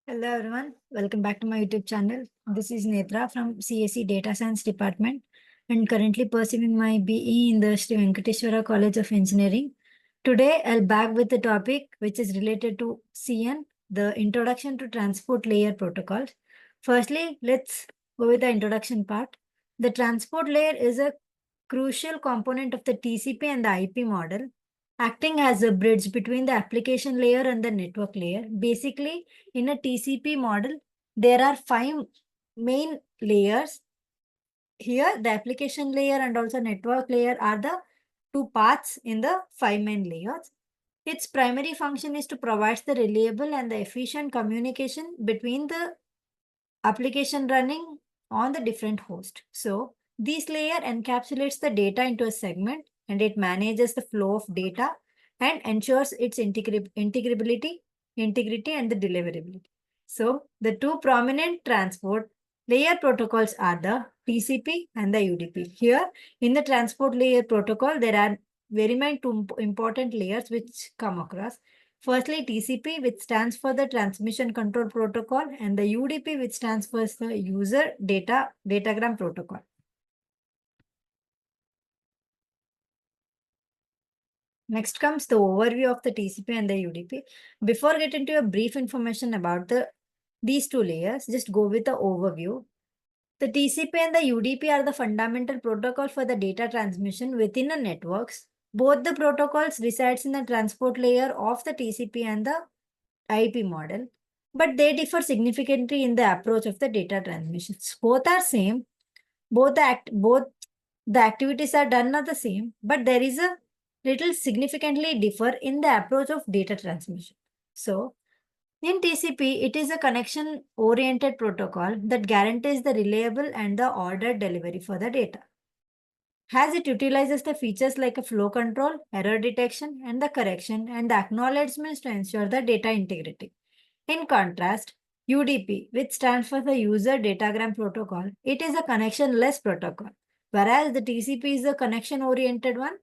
Hello everyone, welcome back to my YouTube channel. This is Netra from CSE Data Science Department and currently pursuing my BE in the Sri Venkateswara College of Engineering. Today I'll back with the topic which is related to CN, the Introduction to Transport Layer Protocols. Firstly, let's go with the introduction part. The transport layer is a crucial component of the TCP and the IP model, acting as a bridge between the application layer and the network layer. Basically, in a TCP model, there are 5 main layers. Here, the application layer and also network layer are the 2 parts in the 5 main layers. Its primary function is to provide the reliable and the efficient communication between the application running on the different host. So, this layer encapsulates the data into a segment and it manages the flow of data and ensures its integrity and the deliverability. So, the two prominent transport layer protocols are the TCP and the UDP. Here, in the transport layer protocol, there are very many two important layers which come across. Firstly, TCP, which stands for the Transmission Control Protocol, and the UDP, which stands for the User Datagram Protocol. Next comes the overview of the TCP and the UDP. Before getting to a brief information about these two layers, just go with the overview. The TCP and the UDP are the fundamental protocol for the data transmission within a networks. Both the protocols resides in the transport layer of the TCP and the IP model, but they differ significantly in the approach of the data transmissions. Both are same, both the activities are done are the same, but there is a little significantly differ in the approach of data transmission. So, in TCP, it is a connection-oriented protocol that guarantees the reliable and the ordered delivery for the data. As it utilizes the features like a flow control, error detection, and the correction and the acknowledgements to ensure the data integrity. In contrast, UDP, which stands for the User Datagram Protocol, it is a connection-less protocol, whereas the TCP is a connection-oriented one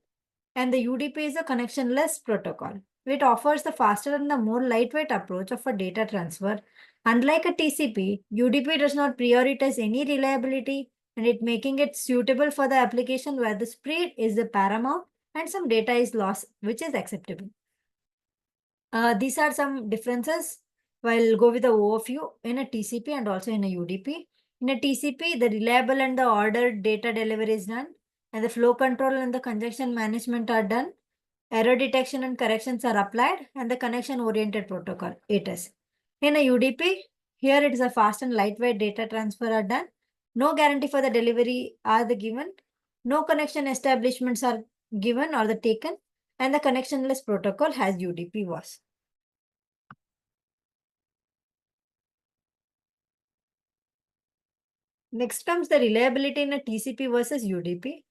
and the UDP is a connection-less protocol. It offers the faster and the more lightweight approach of a data transfer. Unlike a TCP, UDP does not prioritize any reliability and it making it suitable for the application where the speed is the paramount and some data is lost, which is acceptable. These are some differences. I'll go with the overview in a TCP and also in a UDP. In a TCP, the reliable and the ordered data delivery is done, and the flow control and the congestion management are done. Error detection and corrections are applied, and the connection-oriented protocol, it is. In a UDP, here it is a fast and lightweight data transfer are done. No guarantee for the delivery are the given. No connection establishments are given or the taken, and the connectionless protocol has UDP was. Next comes the reliability in a TCP versus UDP.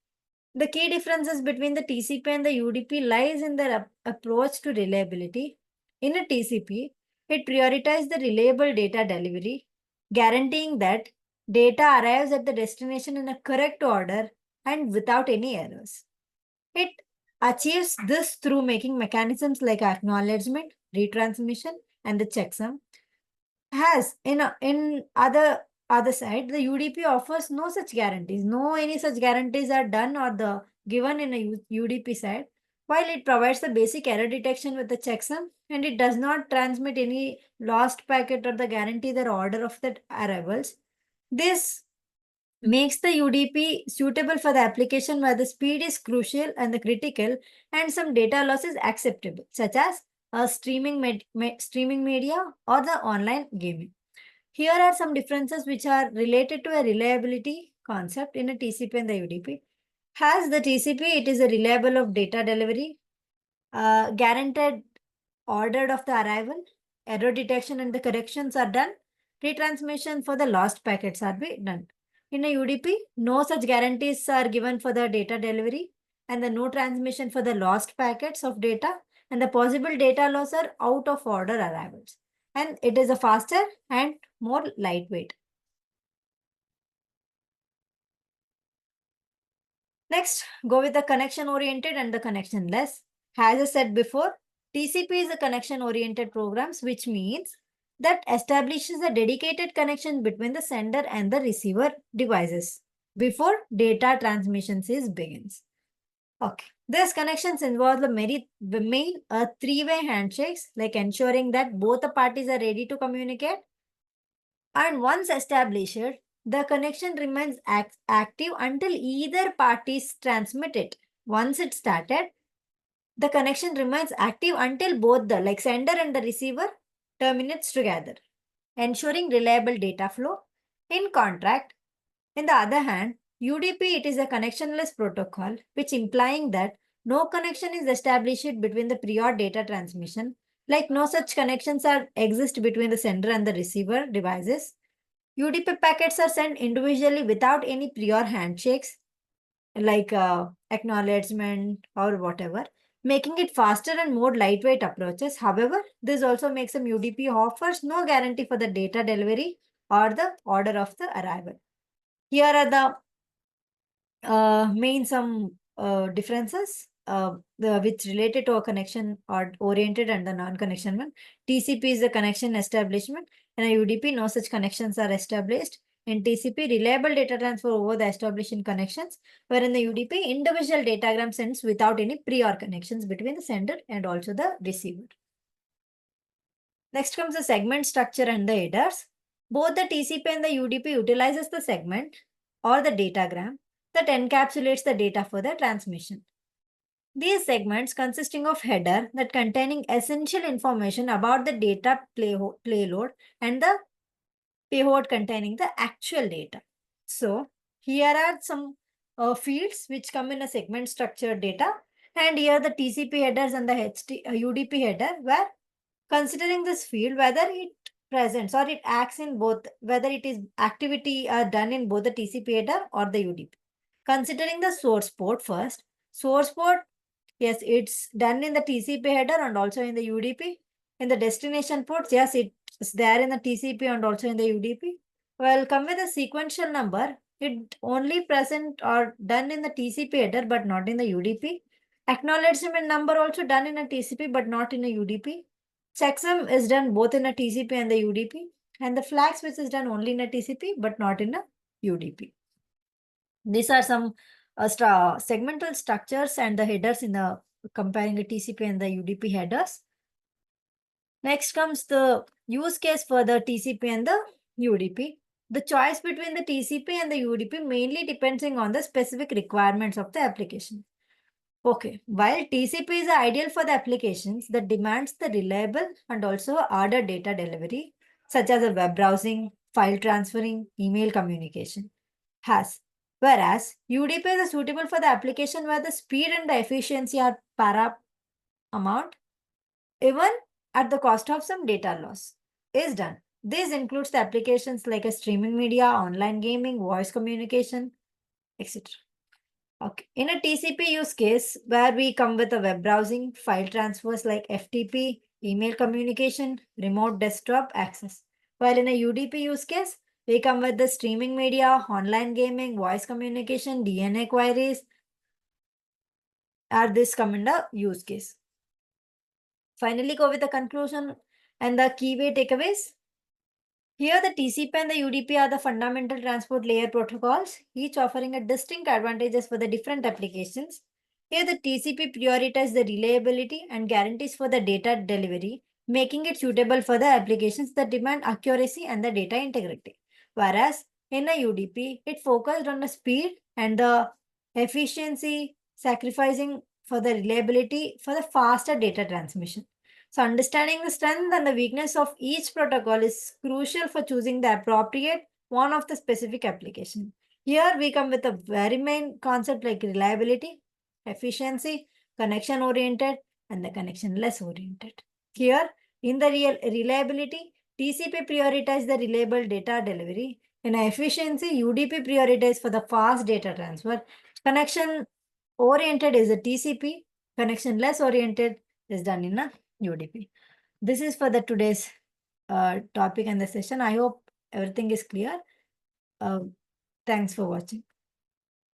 The key differences between the TCP and the UDP lies in their approach to reliability. In a TCP, it prioritizes the reliable data delivery, guaranteeing that data arrives at the destination in a correct order and without any errors. It achieves this through making mechanisms like acknowledgement, retransmission, and the checksum. Has in other side, the UDP offers no such guarantees. No any such guarantees are done or the given in a UDP side. While it provides the basic error detection with the checksum and it does not transmit any lost packet or the guarantee the order of the arrivals. This makes the UDP suitable for the application where the speed is crucial and the critical and some data loss is acceptable, such as streaming media or the online gaming. Here are some differences which are related to a reliability concept in a TCP and the UDP. Has the TCP, it is a reliable of data delivery, guaranteed ordered of the arrival, error detection and the corrections are done, retransmission for the lost packets are be done. In a UDP, no such guarantees are given for the data delivery and the no transmission for the lost packets of data and the possible data loss are out of order arrivals. And it is a faster and more lightweight. Next, go with the connection oriented and the connection less. As I said before, TCP is a connection oriented programs, which means that establishes a dedicated connection between the sender and the receiver devices before data transmission begins. Okay. These connections involve the main three-way handshakes, like ensuring that both the parties are ready to communicate. And once established, the connection remains active until either parties transmit it. Once it started, the connection remains active until both the sender and the receiver terminates together, ensuring reliable data flow. In contract, in the other hand, UDP it is a connectionless protocol, which implying that no connection is established between the prior data transmission. Like no such connections are exist between the sender and the receiver devices. UDP packets are sent individually without any prior handshakes, like acknowledgement or whatever, making it faster and more lightweight approaches. However, this also makes some UDP offers no guarantee for the data delivery or the order of the arrival. Here are the main some differences which related to a connection or oriented and the non-connection one. TCP is the connection establishment, and a UDP no such connections are established. In TCP, reliable data transfer over the established connections, wherein the UDP individual datagram sends without any prior connections between the sender and also the receiver. Next comes the segment structure and the headers. Both the TCP and the UDP utilizes the segment or the datagram that encapsulates the data for the transmission. These segments consisting of header that containing essential information about the data payload and the payload containing the actual data. So here are some fields which come in a segment structured data, and here the TCP headers and the UDP header, where considering this field, whether it presents or it acts in both, whether it is activity done in both the TCP header or the UDP. Considering the source port first, source port, yes, it's done in the TCP header and also in the UDP. In the destination ports, yes, it's there in the TCP and also in the UDP. Well, come with a sequential number, it only present or done in the TCP header but not in the UDP. Acknowledgement number also done in a TCP but not in a UDP. Checksum is done both in a TCP and the UDP, and the flag switch is done only in a TCP but not in a UDP. These are some segmental structures and the headers in the comparing the TCP and the UDP headers. Next comes the use case for the TCP and the UDP. The choice between the TCP and the UDP mainly depending on the specific requirements of the application. Okay, while TCP is ideal for the applications that demands the reliable and also ordered data delivery, such as a web browsing, file transferring, email communication, whereas UDP is suitable for the application where the speed and the efficiency are paramount, even at the cost of some data loss, is done. This includes the applications like a streaming media, online gaming, voice communication, etc. Okay. In a TCP use case where we come with a web browsing, file transfers like FTP, email communication, remote desktop access. While in a UDP use case, we come with the streaming media, online gaming, voice communication, DNA queries, are this come in the use case. Finally, go with the conclusion and the keyway takeaways. Here, the TCP and the UDP are the fundamental transport layer protocols, each offering a distinct advantages for the different applications. Here, the TCP prioritizes the reliability and guarantees for the data delivery, making it suitable for the applications that demand accuracy and the data integrity. Whereas in a UDP, it focused on the speed and the efficiency, sacrificing for the reliability for the faster data transmission. So understanding the strength and the weakness of each protocol is crucial for choosing the appropriate one of the specific application. Here we come with a very main concept like reliability, efficiency, connection oriented, and the connection less oriented. Here in the reliability, TCP prioritizes the reliable data delivery. In efficiency, UDP prioritizes for the fast data transfer. Connection oriented is a TCP, connection less oriented is done in a UDP. This is for the today's topic and the session. I hope everything is clear. Thanks for watching.